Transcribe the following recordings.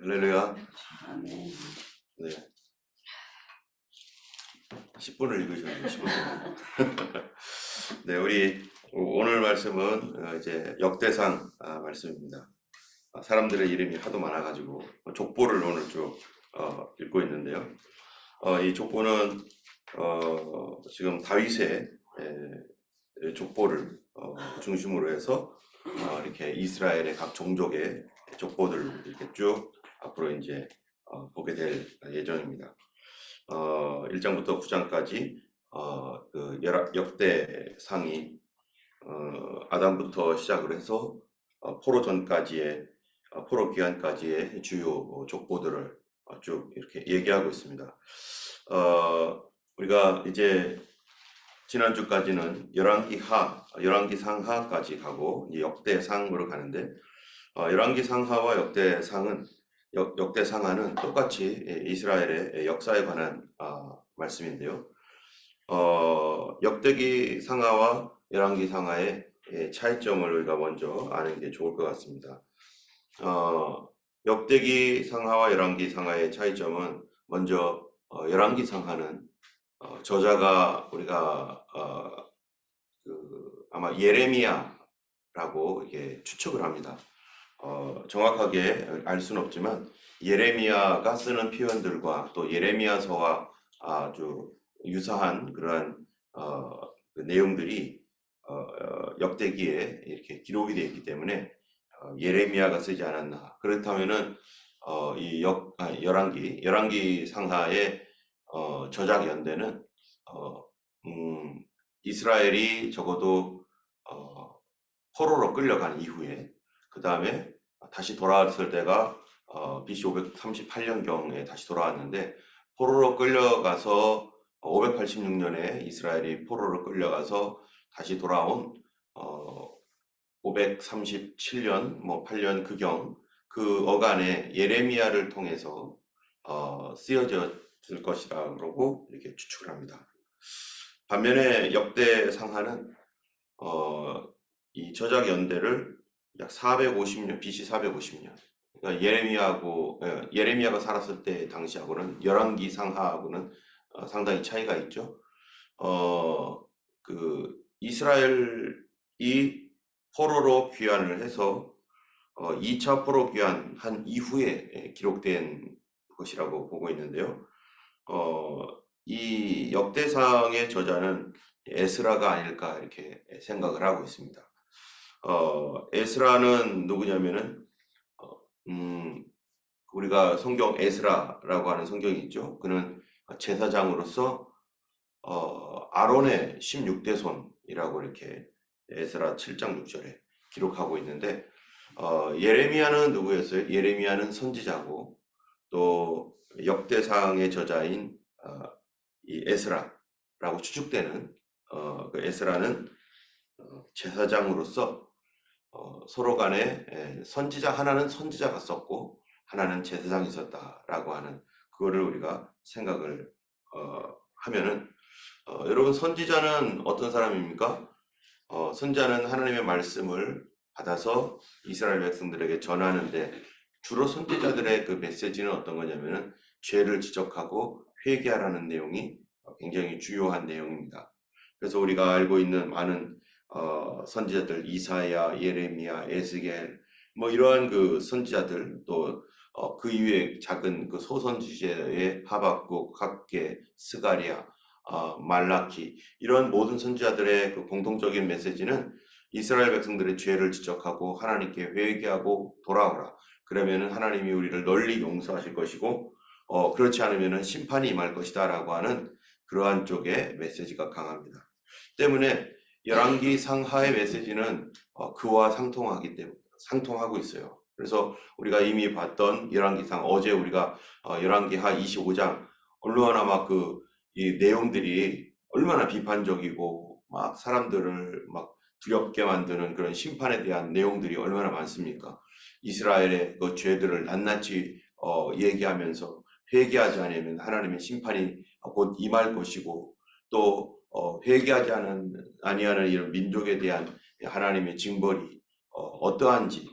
할렐루야. 아멘. 네. 10분을 읽으셨네요. 10분. 네, 우리 오늘 말씀은 이제 역대상 말씀입니다. 사람들의 이름이 하도 많아가지고 족보를 오늘 쭉 읽고 있는데요. 이 족보는 지금 다윗의 족보를 중심으로 해서 이렇게 이스라엘의 각 종족의 족보들을 이렇게 쭉 앞으로 이제 보게 될 예정입니다. 1장부터 9장까지 그 역대상이 아담부터 시작을 해서 포로 전까지의 포로 기한까지의 주요 족보들을 쭉 이렇게 얘기하고 있습니다. 우리가 이제 지난주까지는 열왕기 상하까지 가고 이제 역대상으로 가는데 열왕기 상하와 역대상하는 똑같이 이스라엘의 역사에 관한 말씀인데요. 역대기 상하와 열왕기 상하의 차이점을 우리가 먼저 아는 게 좋을 것 같습니다. 역대기 상하와 열왕기 상하의 차이점은 먼저 열왕기 상하는 저자가 우리가 아마 예레미야라고 이게 추측을 합니다. 정확하게 알 수는 없지만 예레미야가 쓰는 표현들과 또 예레미야서와 아주 유사한 그러한 그 내용들이 역대기에 이렇게 기록이 되어 있기 때문에 예레미야가 쓰지 않았나. 그렇다면은 이 열왕기 상하의 저작 연대는 이스라엘이 적어도 포로로 끌려간 이후에 그 다음에 다시 돌아왔을 때가 BC 538년경에 다시 돌아왔는데 포로로 끌려가서 586년에 이스라엘이 포로로 끌려가서 다시 돌아온 537년 8년 그 어간에 예레미야를 통해서 쓰여졌을 것이라 그러고 이렇게 추측을 합니다. 반면에 역대상하는 이 저작 연대를 약 450년, BC 450년. 그러니까 예레미야가 살았을 때 당시하고는 열왕기 상하하고는 상당히 차이가 있죠. 그 이스라엘이 포로로 귀환을 해서 2차 포로 귀환한 이후에 기록된 것이라고 보고 있는데요. 이 역대상의 저자는 에스라가 아닐까 이렇게 생각을 하고 있습니다. 에스라는 누구냐면은 우리가 성경 에스라라고 하는 성경이 있죠. 그는 제사장으로서 아론의 16대 손이라고 이렇게 에스라 7장 6절에 기록하고 있는데 예레미야는 누구였어요? 예레미야는 선지자고 또 역대상의 저자인 이 에스라라고 추측되는 그 에스라는 제사장으로서 서로 간에 하나는 선지자가 썼고 하나는 제사장이 썼다라고 하는 그거를 우리가 생각을 하면은 여러분 선지자는 어떤 사람입니까? 선지자는 하나님의 말씀을 받아서 이스라엘 백성들에게 전하는데 주로 선지자들의 그 메시지는 어떤 거냐면은 죄를 지적하고 회개하라는 내용이 굉장히 주요한 내용입니다. 그래서 우리가 알고 있는 많은 선지자들 이사야, 예레미야, 에스겔 이러한 그 선지자들 또 그 이외에 작은 그 소선지자의 하박국, 학개, 스가랴, 말라키 이런 모든 선지자들의 그 공통적인 메시지는 이스라엘 백성들의 죄를 지적하고 하나님께 회개하고 돌아오라. 그러면은 하나님이 우리를 널리 용서하실 것이고 그렇지 않으면은 심판이 임할 것이다라고 하는 그러한 쪽의 메시지가 강합니다. 때문에 열왕기 상하의 메시지는 그와 상통하고 있어요. 그래서 우리가 이미 봤던 열왕기상 어제 우리가 열왕기하 25장 얼마나 막 이 내용들이 얼마나 비판적이고 막 사람들을 막 두렵게 만드는 그런 심판에 대한 내용들이 얼마나 많습니까? 이스라엘의 그 죄들을 낱낱이 얘기하면서 회개하지 않으면 하나님의 심판이 곧 임할 것이고 또 회개하지 아니하는 이런 민족에 대한 하나님의 징벌이 어떠한지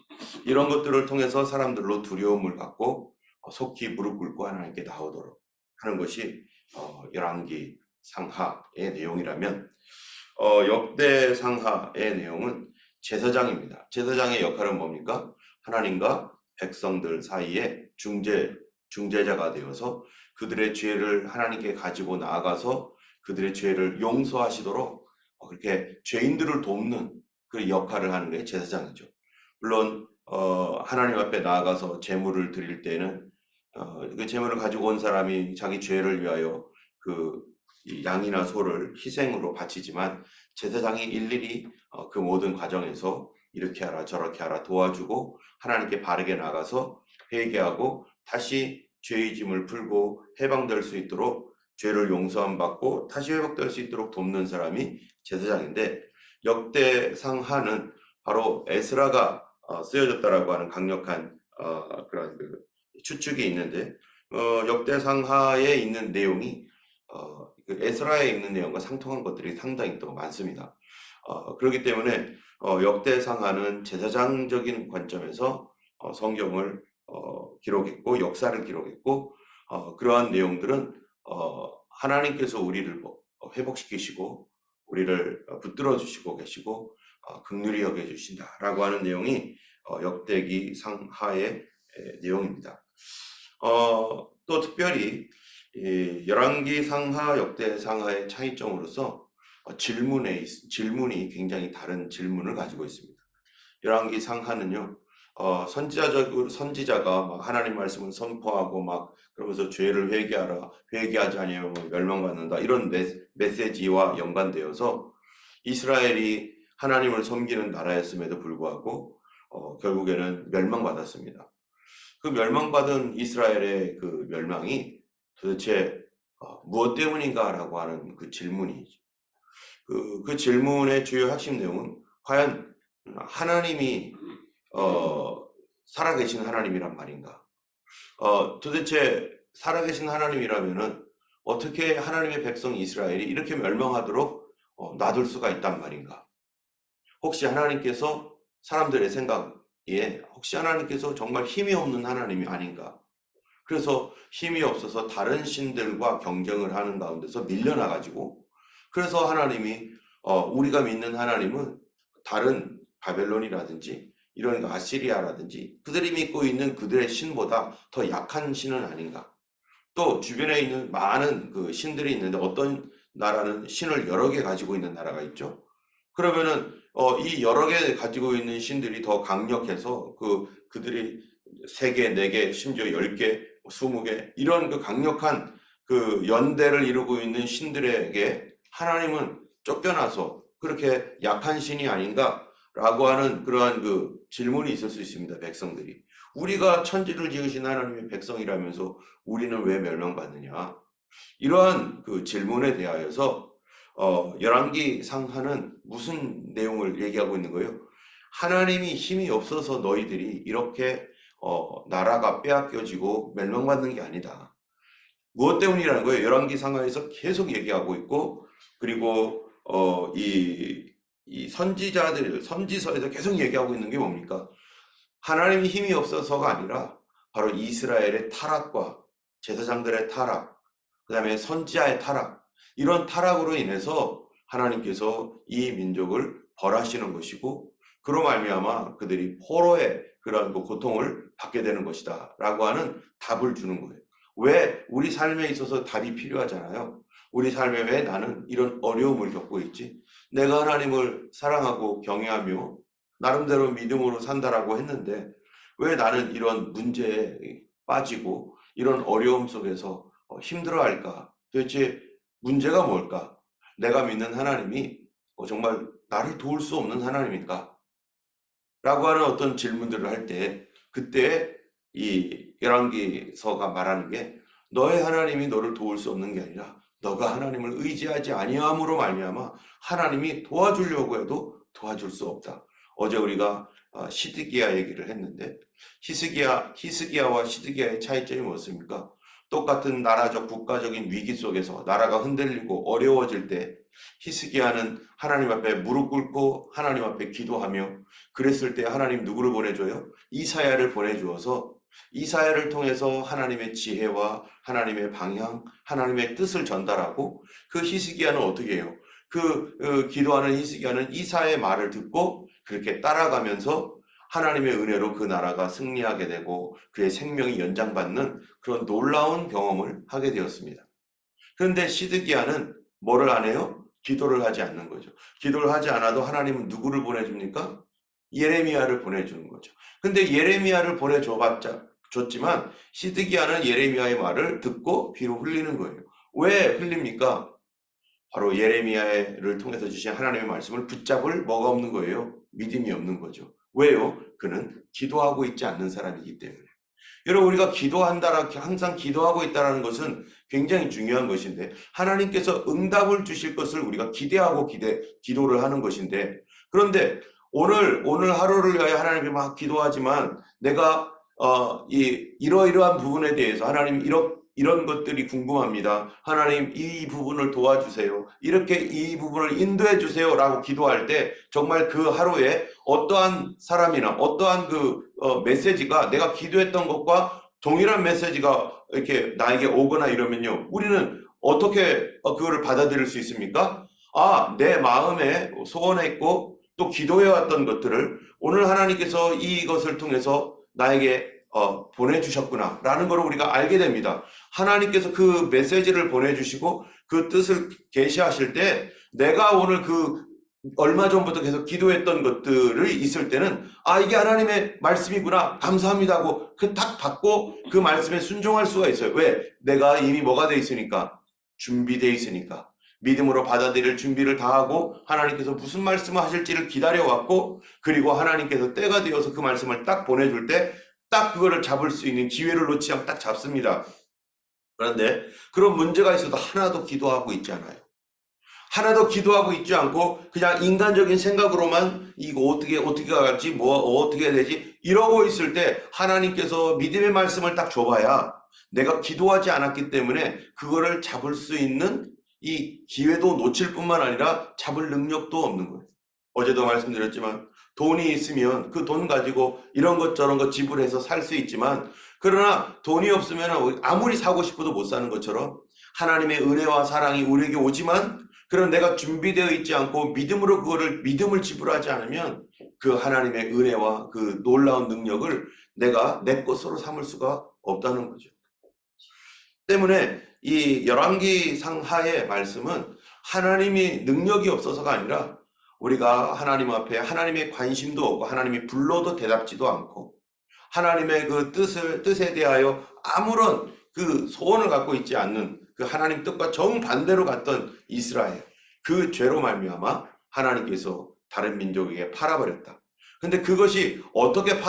이런 것들을 통해서 사람들로 두려움을 갖고 속히 무릎 꿇고 하나님께 나오도록 하는 것이 열왕기 상하의 내용이라면 역대 상하의 내용은 제사장입니다. 제사장의 역할은 뭡니까? 하나님과 백성들 사이에 중재자가 되어서 그들의 죄를 하나님께 가지고 나아가서 그들의 죄를 용서하시도록 그렇게 죄인들을 돕는 그 역할을 하는 게 제사장이죠. 물론 하나님 앞에 나아가서 제물을 드릴 때는 그 제물을 가지고 온 사람이 자기 죄를 위하여 그 양이나 소를 희생으로 바치지만 제사장이 일일이 그 모든 과정에서 이렇게 하라 저렇게 하라 도와주고 하나님께 바르게 나가서 회개하고 다시 죄의 짐을 풀고 해방될 수 있도록 죄를 용서함 받고 다시 회복될 수 있도록 돕는 사람이 제사장인데 역대상하는 바로 에스라가 쓰여졌다라고 하는 강력한 그런 그 추측이 있는데 역대상하에 있는 내용이 그 에스라에 있는 내용과 상통한 것들이 상당히 또 많습니다. 그렇기 때문에 역대상하는 제사장적인 관점에서 성경을 기록했고 역사를 기록했고 그러한 내용들은 하나님께서 우리를 회복시키시고 우리를 붙들어 주시고 계시고 긍휼히 여겨 주신다라고 하는 내용이 역대기 상하의 내용입니다. 또 특별히 열왕기 상하, 역대 상하의 차이점으로서 질문이 굉장히 다른 질문을 가지고 있습니다. 열왕기 상하는요, 선지자가 막 하나님 말씀을 선포하고 막 그러면서 죄를 회개하라, 회개하지 아니하면 멸망받는다 이런 메시지와 연관되어서 이스라엘이 하나님을 섬기는 나라였음에도 불구하고 결국에는 멸망받았습니다. 그 멸망받은 이스라엘의 그 멸망이 도대체 무엇 때문인가라고 하는 그 질문이죠. 그 질문의 주요 핵심 내용은 과연 하나님이 살아계신 하나님이란 말인가? 도대체 살아계신 하나님이라면은 어떻게 하나님의 백성 이스라엘이 이렇게 멸망하도록 놔둘 수가 있단 말인가? 혹시 하나님께서 사람들의 생각에 혹시 하나님께서 정말 힘이 없는 하나님이 아닌가? 그래서 힘이 없어서 다른 신들과 경쟁을 하는 가운데서 밀려나가지고 그래서 하나님이 우리가 믿는 하나님은 다른 바벨론이라든지 이런 아시리아라든지 그들이 믿고 있는 그들의 신보다 더 약한 신은 아닌가? 또 주변에 있는 많은 그 신들이 있는데 어떤 나라는 신을 여러 개 가지고 있는 나라가 있죠. 그러면은 이 여러 개 가지고 있는 신들이 더 강력해서 그들이 3개, 4개, 심지어 10개, 20개 이런 그 강력한 그 연대를 이루고 있는 신들에게 하나님은 쫓겨나서 그렇게 약한 신이 아닌가라고 하는 그러한 그 질문이 있을 수 있습니다. 백성들이. 우리가 천지를 지으신 하나님의 백성이라면서 우리는 왜 멸망받느냐. 이러한 그 질문에 대하여서 열왕기 상하는 무슨 내용을 얘기하고 있는 거예요? 하나님이 힘이 없어서 너희들이 이렇게 나라가 빼앗겨지고 멸망받는 게 아니다. 무엇 때문이라는 거예요? 열왕기 상하에서 계속 얘기하고 있고 그리고 이 선지서에서 계속 얘기하고 있는 게 뭡니까? 하나님이 힘이 없어서가 아니라 바로 이스라엘의 타락과 제사장들의 타락, 그 다음에 선지자의 타락, 이런 타락으로 인해서 하나님께서 이 민족을 벌하시는 것이고 그로 말미암아 그들이 포로의 그러한 고통을 받게 되는 것이다 라고 하는 답을 주는 거예요. 왜 우리 삶에 있어서 답이 필요하잖아요. 우리 삶에 왜 나는 이런 어려움을 겪고 있지? 내가 하나님을 사랑하고 경외하며 나름대로 믿음으로 산다라고 했는데 왜 나는 이런 문제에 빠지고 이런 어려움 속에서 힘들어할까? 도대체 문제가 뭘까? 내가 믿는 하나님이 정말 나를 도울 수 없는 하나님인가? 라고 하는 어떤 질문들을 할 때 그때 이 열왕기서가 말하는 게 너의 하나님이 너를 도울 수 없는 게 아니라 너가 하나님을 의지하지 아니함으로 말미암아 하나님이 도와주려고 해도 도와줄 수 없다. 어제 우리가 시드기야 얘기를 했는데 히스기야와 시드기야의 차이점이 무엇입니까? 똑같은 나라적 국가적인 위기 속에서 나라가 흔들리고 어려워질 때 히스기야는 하나님 앞에 무릎 꿇고 하나님 앞에 기도하며 그랬을 때 하나님 누구를 보내줘요? 이사야를 보내주어서 이사야를 통해서 하나님의 지혜와 하나님의 방향, 하나님의 뜻을 전달하고 그 히스기야는 어떻게 해요? 기도하는 히스기야는 이사야의 말을 듣고 그렇게 따라가면서 하나님의 은혜로 그 나라가 승리하게 되고 그의 생명이 연장받는 그런 놀라운 경험을 하게 되었습니다. 그런데 시드기야는 뭐를 안 해요? 기도를 하지 않는 거죠. 기도를 하지 않아도 하나님은 누구를 보내줍니까? 예레미야를 보내주는 거죠. 근데 예레미야를 줬지만 시드기야는 예레미야의 말을 듣고 귀로 흘리는 거예요. 왜 흘립니까? 바로 예레미야를 통해서 주신 하나님의 말씀을 붙잡을 뭐가 없는 거예요? 믿음이 없는 거죠. 왜요? 그는 기도하고 있지 않는 사람이기 때문에. 여러분, 우리가 항상 기도하고 있다는 것은 굉장히 중요한 것인데, 하나님께서 응답을 주실 것을 우리가 기대하고 기도를 하는 것인데, 그런데 오늘 하루를 위하여 하나님께 막 기도하지만, 내가, 이러이러한 부분에 대해서 하나님 이런 것들이 궁금합니다. 하나님 이 부분을 도와주세요. 이렇게 이 부분을 인도해 주세요. 라고 기도할 때 정말 그 하루에 어떠한 사람이나 어떠한 메시지가 내가 기도했던 것과 동일한 메시지가 이렇게 나에게 오거나 이러면요. 우리는 어떻게 그거를 받아들일 수 있습니까? 내 마음에 소원했고 또 기도해왔던 것들을 오늘 하나님께서 이것을 통해서 나에게 보내주셨구나 라는 걸 우리가 알게 됩니다. 하나님께서 그 메시지를 보내주시고 그 뜻을 계시하실 때 내가 오늘 얼마 전부터 계속 기도했던 것들이 있을 때는 이게 하나님의 말씀이구나 감사합니다 하고 딱 받고 그 말씀에 순종할 수가 있어요. 왜? 내가 이미 뭐가 돼 있으니까, 준비돼 있으니까, 믿음으로 받아들일 준비를 다 하고 하나님께서 무슨 말씀을 하실지를 기다려왔고, 그리고 하나님께서 때가 되어서 그 말씀을 딱 보내줄 때 딱 그거를 잡을 수 있는 기회를 놓지 않고 딱 잡습니다. 그런데 그런 문제가 있어도 하나도 기도하고 있지 않아요. 하나도 기도하고 있지 않고 그냥 인간적인 생각으로만 이거 어떻게 갈지, 어떻게 해야 되지 이러고 있을 때 하나님께서 믿음의 말씀을 딱 줘봐야 내가 기도하지 않았기 때문에 그거를 잡을 수 있는 이 기회도 놓칠 뿐만 아니라 잡을 능력도 없는 거예요. 어제도 말씀드렸지만 돈이 있으면 그 돈 가지고 이런 것 저런 것 지불해서 살 수 있지만, 그러나 돈이 없으면 아무리 사고 싶어도 못 사는 것처럼 하나님의 은혜와 사랑이 우리에게 오지만, 그런 내가 준비되어 있지 않고 믿음을 지불하지 않으면 그 하나님의 은혜와 그 놀라운 능력을 내가 내 것으로 삼을 수가 없다는 거죠. 때문에 이 열왕기 상하의 말씀은 하나님이 능력이 없어서가 아니라 우리가 하나님 앞에 하나님의 관심도 없고 하나님이 불러도 대답지도 않고 하나님의 그 뜻에 대하여 아무런 그 소원을 갖고 있지 않는 그 하나님 뜻과 정반대로 갔던 이스라엘, 그 죄로 말미암아 하나님께서 다른 민족에게 팔아버렸다. 근데 그것이 어떻게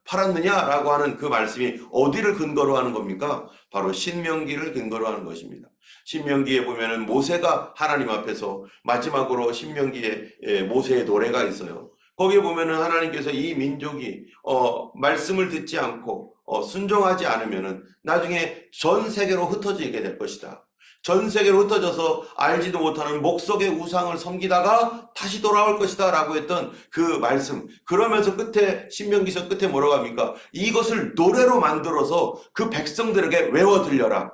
팔았느냐라고 하는 그 말씀이 어디를 근거로 하는 겁니까? 바로 신명기를 근거로 하는 것입니다. 신명기에 보면은 모세가 하나님 앞에서 마지막으로 신명기에 모세의 노래가 있어요. 거기에 보면은 하나님께서 이 민족이 말씀을 듣지 않고 순종하지 않으면은 나중에 전 세계로 흩어지게 될 것이다. 전 세계로 흩어져서 알지도 못하는 목석의 우상을 섬기다가 다시 돌아올 것이다 라고 했던 그 말씀. 그러면서 신명기서 끝에 뭐라고 합니까? 이것을 노래로 만들어서 그 백성들에게 외워 들려라.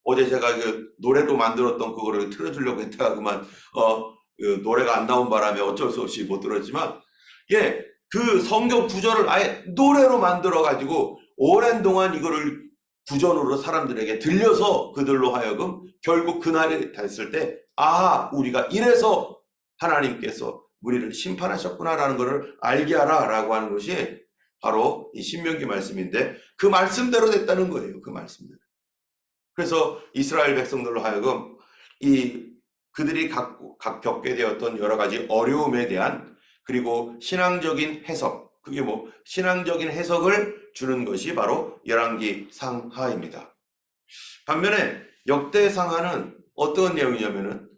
어제 제가 그 노래로 만들었던 그거를 틀어주려고 했다가 그만 그 노래가 안 나온 바람에 어쩔 수 없이 못 들었지만, 그 성경 구절을 아예 노래로 만들어 가지고 오랜 동안 이거를 구전으로 사람들에게 들려서 그들로 하여금 결국 그날이 됐을 때 우리가 이래서 하나님께서 우리를 심판하셨구나라는 것을 알게 하라 라고 하는 것이 바로 이 신명기 말씀인데, 그 말씀대로 됐다는 거예요. 그 말씀대로. 그래서 이스라엘 백성들로 하여금 그들이 겪게 되었던 여러 가지 어려움에 대한, 그리고 신앙적인 해석, 신앙적인 해석을 주는 것이 바로 열왕기 상하입니다. 반면에 역대 상하는 어떤 내용이냐면은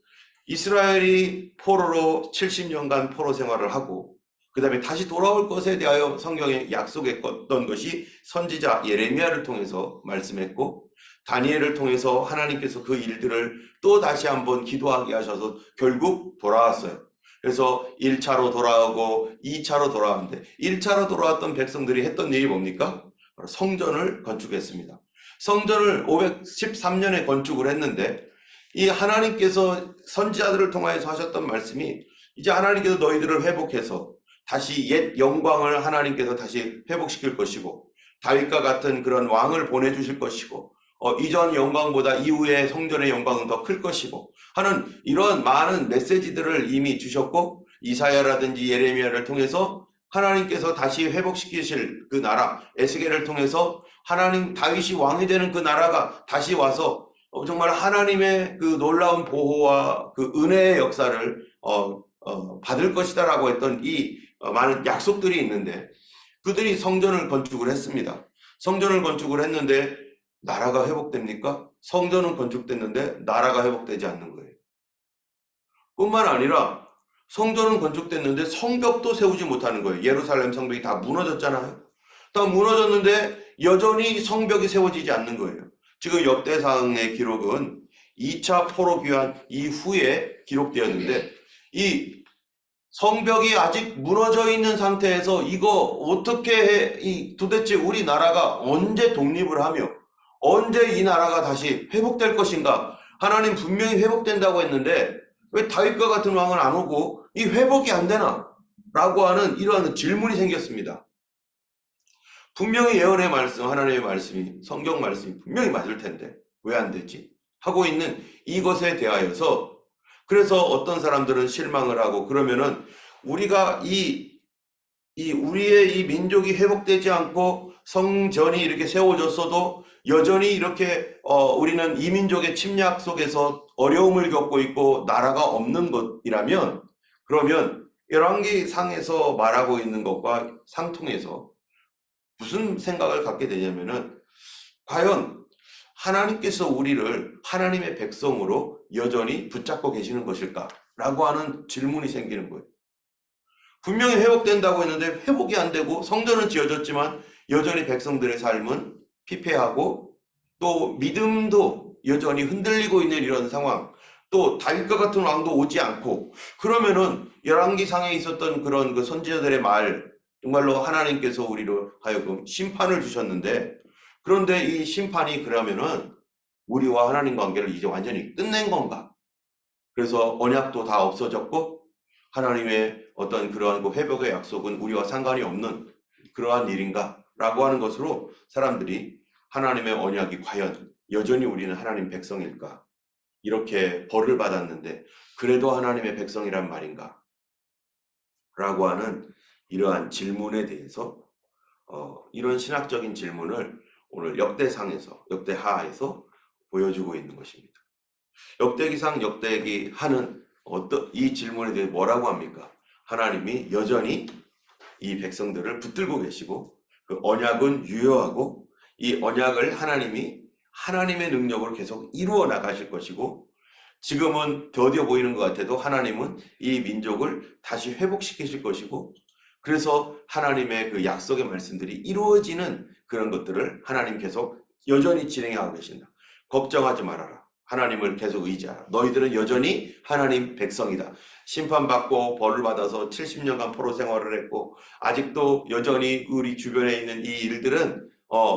이스라엘이 포로로 70년간 포로 생활을 하고 그 다음에 다시 돌아올 것에 대하여 성경에 약속했던 것이 선지자 예레미야를 통해서 말씀했고, 다니엘을 통해서 하나님께서 그 일들을 또 다시 한번 기도하게 하셔서 결국 돌아왔어요. 그래서 1차로 돌아오고 2차로 돌아왔는데 1차로 돌아왔던 백성들이 했던 일이 뭡니까? 성전을 건축했습니다. 성전을 513년에 건축을 했는데 이 하나님께서 선지자들을 통하여서 하셨던 말씀이 이제 하나님께서 너희들을 회복해서 다시 옛 영광을 하나님께서 다시 회복시킬 것이고 다윗과 같은 그런 왕을 보내주실 것이고 이전 영광보다 이후의 성전의 영광은 더 클 것이고 하는 이런 많은 메시지들을 이미 주셨고 이사야라든지 예레미야를 통해서 하나님께서 다시 회복시키실 그 나라 에스겔을 통해서 하나님 다윗이 왕이 되는 그 나라가 다시 와서 정말 하나님의 그 놀라운 보호와 그 은혜의 역사를 받을 것이다라고 했던 이 많은 약속들이 있는데 그들이 성전을 건축을 했습니다. 성전을 건축을 했는데 나라가 회복됩니까? 성전은 건축됐는데 나라가 회복되지 않는 거예요. 뿐만 아니라 성전은 건축됐는데 성벽도 세우지 못하는 거예요. 예루살렘 성벽이 다 무너졌잖아요. 다 무너졌는데 여전히 성벽이 세워지지 않는 거예요. 지금 역대상의 기록은 2차 포로 귀환 이후에 기록되었는데 이 성벽이 아직 무너져 있는 상태에서 이거 어떻게 해? 도대체 우리나라가 언제 독립을 하며 언제 이 나라가 다시 회복될 것인가? 하나님 분명히 회복된다고 했는데 왜 다윗과 같은 왕은 안 오고 이 회복이 안 되나? 라고 하는 이러한 질문이 생겼습니다. 분명히 예언의 말씀, 하나님의 말씀이, 성경 말씀이 분명히 맞을 텐데 왜 안 되지? 하고 있는 이것에 대하여서 그래서 어떤 사람들은 실망을 하고 그러면은 우리가 우리의 이 민족이 회복되지 않고 성전이 이렇게 세워졌어도 여전히 이렇게 우리는 이 민족의 침략 속에서 어려움을 겪고 있고 나라가 없는 것이라면 그러면 열왕기상에서 말하고 있는 것과 상통해서 무슨 생각을 갖게 되냐면은 과연 하나님께서 우리를 하나님의 백성으로 여전히 붙잡고 계시는 것일까? 라고 하는 질문이 생기는 거예요. 분명히 회복된다고 했는데 회복이 안 되고 성전은 지어졌지만 여전히 백성들의 삶은 피폐하고 또 믿음도 여전히 흔들리고 있는 이런 상황 또 다윗과 같은 왕도 오지 않고 그러면은 열왕기상에 있었던 그런 그 선지자들의 말 정말로 하나님께서 우리로 하여금 심판을 주셨는데 그런데 이 심판이 그러면은 우리와 하나님 관계를 이제 완전히 끝낸 건가? 그래서 언약도 다 없어졌고 하나님의 어떤 그러한 그 회복의 약속은 우리와 상관이 없는 그러한 일인가? 라고 하는 것으로 사람들이 하나님의 언약이 과연 여전히 우리는 하나님 백성일까? 이렇게 벌을 받았는데 그래도 하나님의 백성이란 말인가? 라고 하는 이러한 질문에 대해서 이런 신학적인 질문을 오늘 역대상에서 역대하에서 보여주고 있는 것입니다. 역대기상 역대기하는 이 질문에 대해 뭐라고 합니까? 하나님이 여전히 이 백성들을 붙들고 계시고 그 언약은 유효하고 이 언약을 하나님이 하나님의 능력으로 계속 이루어 나가실 것이고 지금은 더뎌 보이는 것 같아도 하나님은 이 민족을 다시 회복시키실 것이고 그래서 하나님의 그 약속의 말씀들이 이루어지는 그런 것들을 하나님 계속 여전히 진행하고 계신다. 걱정하지 말아라. 하나님을 계속 의지하라. 너희들은 여전히 하나님 백성이다. 심판받고 벌을 받아서 70년간 포로 생활을 했고 아직도 여전히 우리 주변에 있는 이 일들은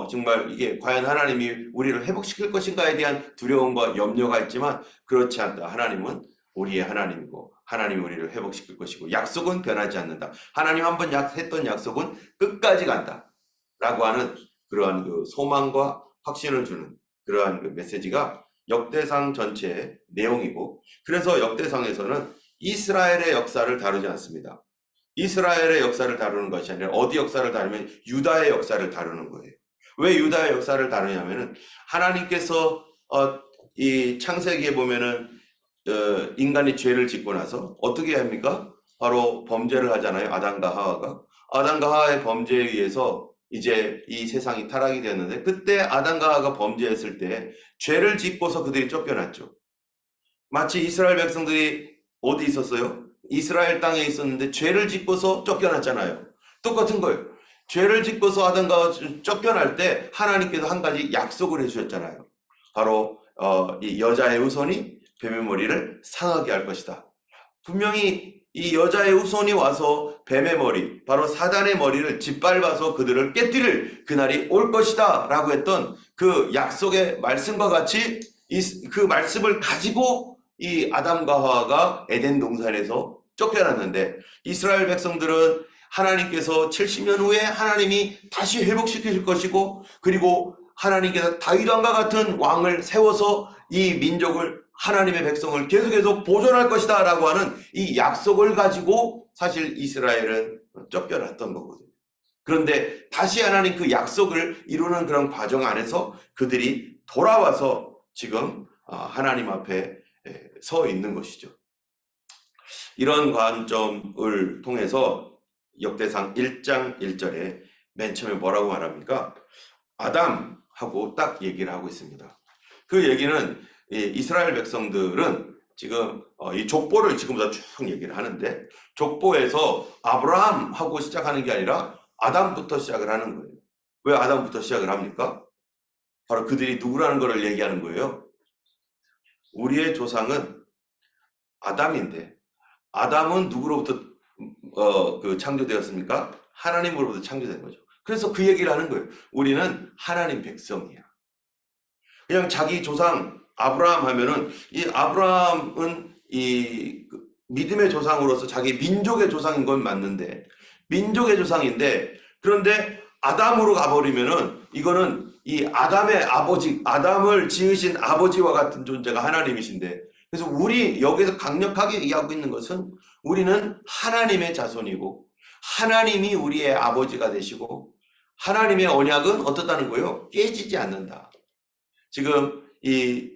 정말 이게 과연 하나님이 우리를 회복시킬 것인가에 대한 두려움과 염려가 있지만 그렇지 않다. 하나님은 우리의 하나님이고 하나님이 우리를 회복시킬 것이고 약속은 변하지 않는다. 하나님 한번 했던 약속은 끝까지 간다. 라고 하는 그러한 그 소망과 확신을 주는 그러한 그 메시지가 역대상 전체의 내용이고 그래서 역대상에서는 이스라엘의 역사를 다루지 않습니다. 이스라엘의 역사를 다루는 것이 아니라 어디 역사를 다루면 유다의 역사를 다루는 거예요. 왜 유다의 역사를 다루냐면은 하나님께서 이 창세기에 보면은 인간이 죄를 짓고 나서 어떻게 합니까? 바로 범죄를 하잖아요. 아담과 하와가. 아담과 하와의 범죄에 의해서 이제 이 세상이 타락이 되었는데 그때 아담과 하와가 범죄했을 때 죄를 짓고서 그들이 쫓겨났죠. 마치 이스라엘 백성들이 어디 있었어요? 이스라엘 땅에 있었는데 죄를 짓고서 쫓겨났잖아요. 똑같은 거예요. 죄를 짓고서 아담과 쫓겨날 때 하나님께서 한 가지 약속을 해주셨잖아요. 바로 이 여자의 후손이 뱀의 머리를 상하게 할 것이다. 분명히 이 여자의 후손이 와서 뱀의 머리, 바로 사단의 머리를 짓밟아서 그들을 깨뜨릴 그날이 올 것이다 라고 했던 그 약속의 말씀과 같이 그 말씀을 가지고 이 아담과 하와가 에덴 동산에서 쫓겨났는데, 이스라엘 백성들은 하나님께서 70년 후에 하나님이 다시 회복시키실 것이고, 그리고 하나님께서 다윗왕과 같은 왕을 세워서 이 민족을, 하나님의 백성을 계속해서 보존할 것이다 라고 하는 이 약속을 가지고 사실 이스라엘은 쫓겨났던 거거든요. 그런데 다시 하나님 그 약속을 이루는 그런 과정 안에서 그들이 돌아와서 지금 하나님 앞에 서 있는 것이죠. 이런 관점을 통해서 역대상 1장 1절에 맨 처음에 뭐라고 말합니까? 아담하고 딱 얘기를 하고 있습니다. 그 얘기는 이스라엘 백성들은 지금 이 족보를 지금부터 쭉 얘기를 하는데, 족보에서 아브라함하고 시작하는 게 아니라 아담부터 시작을 하는 거예요. 왜 아담부터 시작을 합니까? 바로 그들이 누구라는 것을 얘기하는 거예요. 우리의 조상은 아담인데, 아담은 누구로부터 창조되었습니까? 하나님으로부터 창조된 거죠. 그래서 그 얘기를 하는 거예요. 우리는 하나님 백성이야. 그냥 자기 조상 아브라함 하면은, 이 아브라함은 이 믿음의 조상으로서 자기 민족의 조상인 건 맞는데, 민족의 조상인데, 그런데 아담으로 가버리면은 이거는 이 아담의 아버지, 아담을 지으신 아버지와 같은 존재가 하나님이신데, 그래서 우리 여기서 강력하게 얘기하고 있는 것은 우리는 하나님의 자손이고 하나님이 우리의 아버지가 되시고 하나님의 언약은 어떻다는 거예요? 깨지지 않는다. 지금 이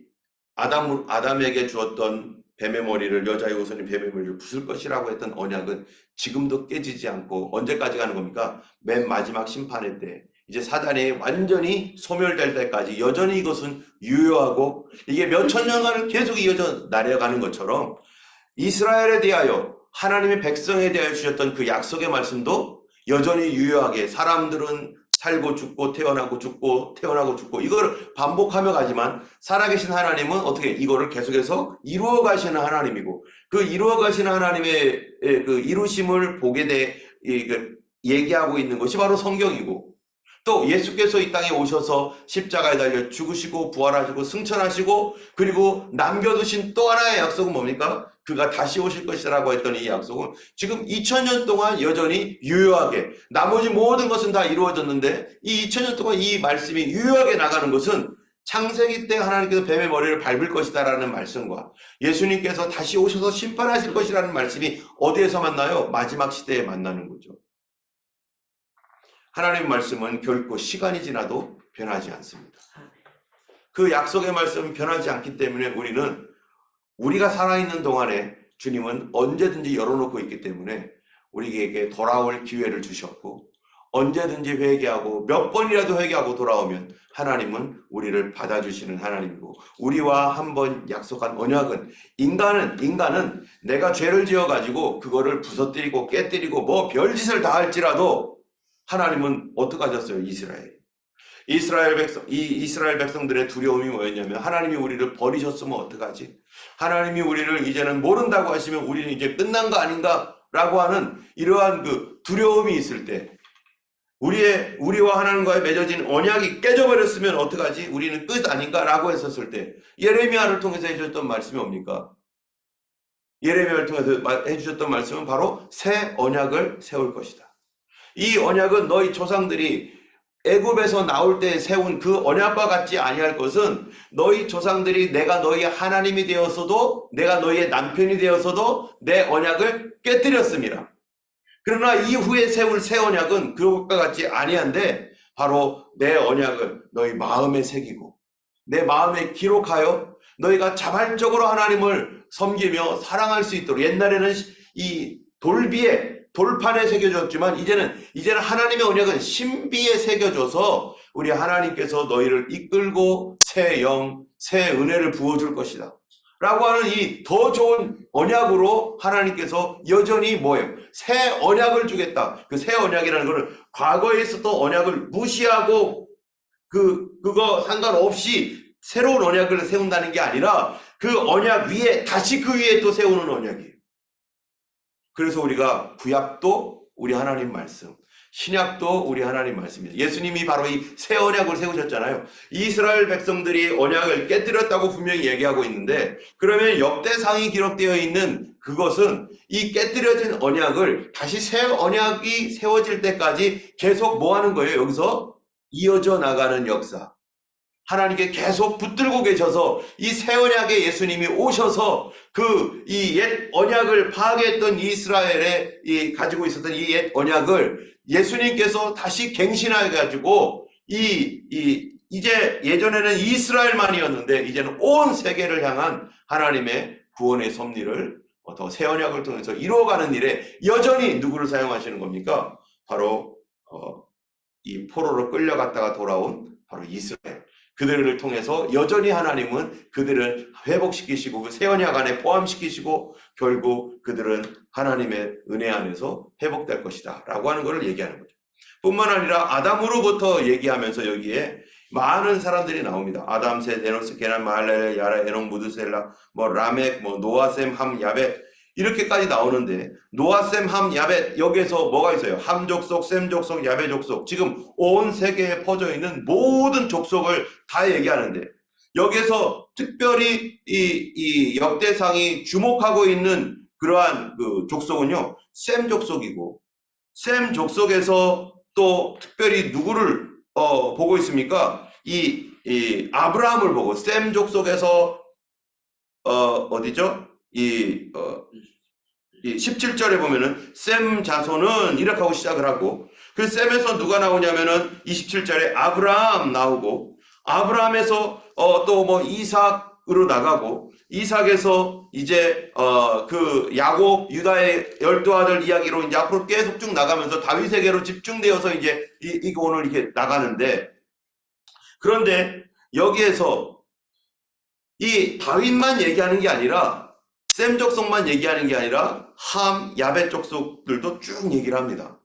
아담에게 주었던 뱀의 머리를, 여자의 후손이 뱀의 머리를 부술 것이라고 했던 언약은 지금도 깨지지 않고 언제까지 가는 겁니까? 맨 마지막 심판의 때, 이제 사단이 완전히 소멸될 때까지 여전히 이것은 유효하고, 이게 몇천 년간을 계속 이어져 나려가는 것처럼 이스라엘에 대하여, 하나님의 백성에 대하여 주셨던 그 약속의 말씀도 여전히 유효하게, 사람들은 살고 죽고 태어나고 죽고 태어나고 죽고 이걸 반복하며 가지만 살아계신 하나님은 어떻게 이거를 계속해서 이루어 가시는 하나님이고, 그 이루어 가시는 하나님의 그 이루심을 보게 돼 얘기하고 있는 것이 바로 성경이고, 또 예수께서 이 땅에 오셔서 십자가에 달려 죽으시고 부활하시고 승천하시고 그리고 남겨두신 또 하나의 약속은 뭡니까? 그가 다시 오실 것이라고 했던 이 약속은 지금 2000년 동안 여전히 유효하게, 나머지 모든 것은 다 이루어졌는데 이 2000년 동안 이 말씀이 유효하게 나가는 것은 창세기 때 하나님께서 뱀의 머리를 밟을 것이다 라는 말씀과 예수님께서 다시 오셔서 심판하실 것이라는 말씀이 어디에서 만나요? 마지막 시대에 만나는 거죠. 하나님의 말씀은 결코 시간이 지나도 변하지 않습니다. 그 약속의 말씀은 변하지 않기 때문에 우리는 우리가 살아있는 동안에 주님은 언제든지 열어놓고 있기 때문에 우리에게 돌아올 기회를 주셨고, 언제든지 회개하고 몇 번이라도 회개하고 돌아오면 하나님은 우리를 받아주시는 하나님이고, 우리와 한번 약속한 언약은, 인간은 내가 죄를 지어가지고 그거를 부서뜨리고 깨뜨리고 뭐 별짓을 다 할지라도 하나님은 어떻게 하셨어요? 이스라엘 백성들의 두려움이 뭐였냐면, 하나님이 우리를 버리셨으면 어떡하지? 하나님이 우리를 이제는 모른다고 하시면 우리는 이제 끝난 거 아닌가? 라고 하는 이러한 그 두려움이 있을 때, 우리와 하나님과의 맺어진 언약이 깨져버렸으면 어떡하지? 우리는 끝 아닌가? 라고 했었을 때, 예레미야를 통해서 해주셨던 말씀이 뭡니까? 예레미야를 통해서 해주셨던 말씀은 바로 새 언약을 세울 것이다. 이 언약은 너희 조상들이 애굽에서 나올 때 세운 그 언약과 같지 아니할 것은, 너희 조상들이 내가 너희의 하나님이 되었어도, 내가 너희의 남편이 되었어도 내 언약을 깨뜨렸습니다. 그러나 이후에 세울 새 언약은 그것과 같지 아니한데, 바로 내 언약을 너희 마음에 새기고 내 마음에 기록하여 너희가 자발적으로 하나님을 섬기며 사랑할 수 있도록, 옛날에는 이 돌판에 새겨졌지만 이제는 하나님의 언약은 신비에 새겨져서 우리 하나님께서 너희를 이끌고 새 영, 새 은혜를 부어줄 것이다 라고 하는 이 더 좋은 언약으로 하나님께서 여전히 뭐예요? 새 언약을 주겠다. 그 새 언약이라는 것은 과거에 있었던 언약을 무시하고 그거 상관없이 새로운 언약을 세운다는 게 아니라, 그 언약 위에 다시 그 위에 또 세우는 언약이에요. 그래서 우리가 구약도 우리 하나님 말씀, 신약도 우리 하나님 말씀입니다. 예수님이 바로 이 새 언약을 세우셨잖아요. 이스라엘 백성들이 언약을 깨뜨렸다고 분명히 얘기하고 있는데, 그러면 역대상이 기록되어 있는 그것은 이 깨뜨려진 언약을 다시 새 언약이 세워질 때까지 계속 뭐 하는 거예요? 여기서 이어져 나가는 역사. 하나님께 계속 붙들고 계셔서 이 새 언약에 예수님이 오셔서 그 이 옛 언약을 파괴했던 이스라엘에 가지고 있었던 이 옛 언약을 예수님께서 다시 갱신해 가지고 이제 예전에는 이스라엘만이었는데 이제는 온 세계를 향한 하나님의 구원의 섭리를 더 새 언약을 통해서 이루어가는 일에 여전히 누구를 사용하시는 겁니까? 바로 이 포로로 끌려갔다가 돌아온 바로 이스라엘. 그들을 통해서 여전히 하나님은 그들을 회복시키시고 그 새 언약 안에 포함시키시고 결국 그들은 하나님의 은혜 안에서 회복될 것이다 라고 하는 것을 얘기하는 거죠. 뿐만 아니라 아담으로부터 얘기하면서 여기에 많은 사람들이 나옵니다. 아담, 셋, 에노스, 게남, 마할렐, 야라, 에녹, 무드셀라, 라멕, 노아셈, 함, 야벳 이렇게까지 나오는데, 노아셈, 함, 야벳, 여기에서 뭐가 있어요? 함 족속, 셈 족속, 야벳 족속, 지금 온 세계에 퍼져 있는 모든 족속을 다 얘기하는데, 여기에서 특별히 이 역대상이 주목하고 있는 그러한 그 족속은요, 셈 족속이고, 셈 족속에서 또 특별히 누구를 보고 있습니까? 이 아브라함을 보고, 셈 족속에서 어디죠? 이 17절에 보면은 셈 자손은 이렇게 하고 시작을 하고, 그 셈에서 누가 나오냐면은 27절에 아브라함 나오고, 아브라함에서 또 이삭으로 나가고, 이삭에서 이제 그 야곱 유다의 12아들 이야기로 이제 앞으로 계속 쭉 나가면서 다윗에게로 집중되어서 이제 이거 오늘 이렇게 나가는데, 그런데 여기에서 이 다윗만 얘기하는 게 아니라, 셈 족속만 얘기하는 게 아니라 함, 야벳 족속들도 쭉 얘기를 합니다.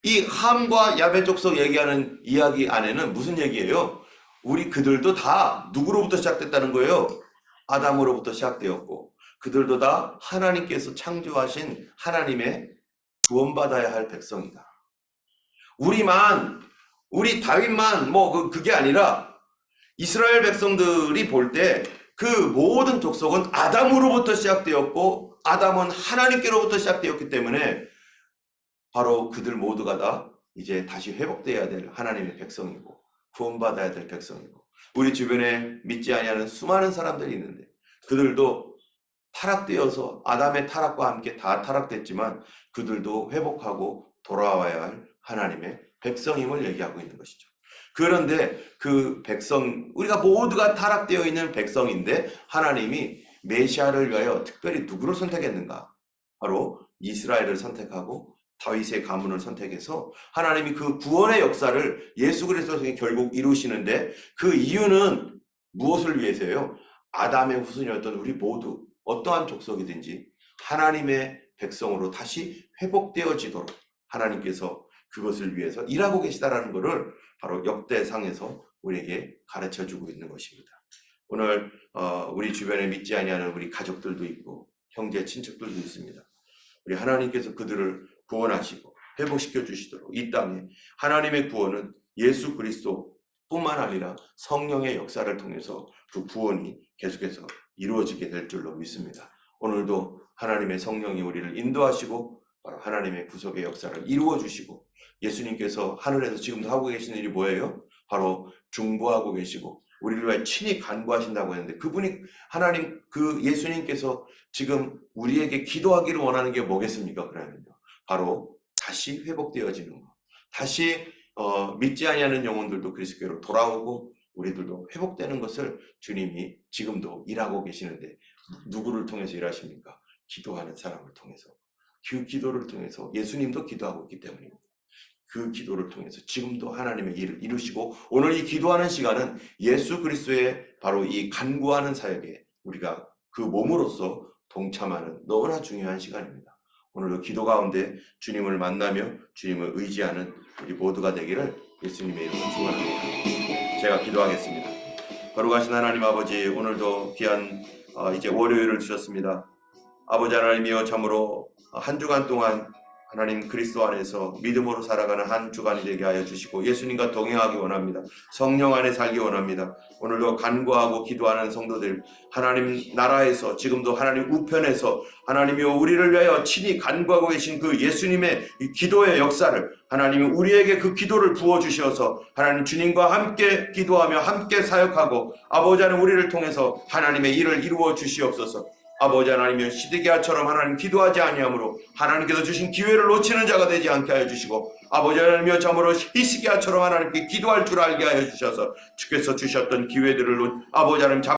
이 함과 야벳 족속 얘기하는 이야기 안에는 무슨 얘기예요? 우리 그들도 다 누구로부터 시작됐다는 거예요? 아담으로부터 시작되었고, 그들도 다 하나님께서 창조하신 하나님의 구원받아야 할 백성이다. 우리 다윗만 그게 아니라 이스라엘 백성들이 볼 때 그 모든 족속은 아담으로부터 시작되었고, 아담은 하나님께로부터 시작되었기 때문에 바로 그들 모두가 다 이제 다시 회복되어야 될 하나님의 백성이고 구원받아야 될 백성이고, 우리 주변에 믿지 아니하는 수많은 사람들이 있는데 그들도 타락되어서 아담의 타락과 함께 다 타락됐지만 그들도 회복하고 돌아와야 할 하나님의 백성임을 얘기하고 있는 것이죠. 그런데 그 백성, 우리가 모두가 타락되어 있는 백성인데 하나님이 메시아를 위하여 특별히 누구를 선택했는가? 바로 이스라엘을 선택하고 다윗의 가문을 선택해서 하나님이 그 구원의 역사를 예수 그리스도로 결국 이루시는데, 그 이유는 무엇을 위해서요? 아담의 후손이었던 우리 모두 어떠한 족속이든지 하나님의 백성으로 다시 회복되어지도록 하나님께서 그것을 위해서 일하고 계시다라는 것을 바로 역대상에서 우리에게 가르쳐주고 있는 것입니다. 오늘 우리 주변에 믿지 아니하는 우리 가족들도 있고 형제 친척들도 있습니다. 우리 하나님께서 그들을 구원하시고 회복시켜 주시도록 이 땅에 하나님의 구원은 예수 그리스도뿐만 아니라 성령의 역사를 통해서 그 구원이 계속해서 이루어지게 될 줄로 믿습니다. 오늘도 하나님의 성령이 우리를 인도하시고 바로 하나님의 구속의 역사를 이루어 주시고, 예수님께서 하늘에서 지금도 하고 계신 일이 뭐예요? 바로 중보하고 계시고 우리를 위해 친히 간구하신다고 했는데, 그분이 하나님 그 예수님께서 지금 우리에게 기도하기를 원하는 게 뭐겠습니까? 그러면요, 바로 다시 회복되어지는 것, 다시 믿지 아니하는 영혼들도 그리스도로 돌아오고 우리들도 회복되는 것을 주님이 지금도 일하고 계시는데, 누구를 통해서 일하십니까? 기도하는 사람을 통해서. 그 기도를 통해서 예수님도 기도하고 있기 때문입니다. 그 기도를 통해서 지금도 하나님의 일을 이루시고, 오늘 이 기도하는 시간은 예수 그리스도의 바로 이 간구하는 사역에 우리가 그 몸으로서 동참하는 너무나 중요한 시간입니다. 오늘도 기도 가운데 주님을 만나며 주님을 의지하는 우리 모두가 되기를 예수님의 이름으로 축원합니다. 제가 기도하겠습니다. 거룩하신 하나님 아버지, 오늘도 귀한 이제 월요일을 주셨습니다. 아버지 하나님이여 참으로 한 주간 동안 하나님 그리스도 안에서 믿음으로 살아가는 한 주간이 되게 하여 주시고 예수님과 동행하기 원합니다. 성령 안에 살기 원합니다. 오늘도 간구하고 기도하는 성도들 하나님 나라에서 지금도 하나님 우편에서 하나님이여 우리를 위하여 친히 간구하고 계신 그 예수님의 이 기도의 역사를 하나님이 우리에게 그 기도를 부어주셔서 하나님 주님과 함께 기도하며 함께 사역하고 아버지 하나님 우리를 통해서 하나님의 일을 이루어 주시옵소서. 아버지 하나님이여 시드기야처럼 하나님 기도하지 아니하므로 하나님께서 주신 기회를 놓치는 자가 되지 않게 하여 주시고 아버지 하나님이여 참으로 히스기야처럼 하나님께 기도할 줄 알게 하여 주셔서 주께서 주셨던 기회들을 아버지 하나님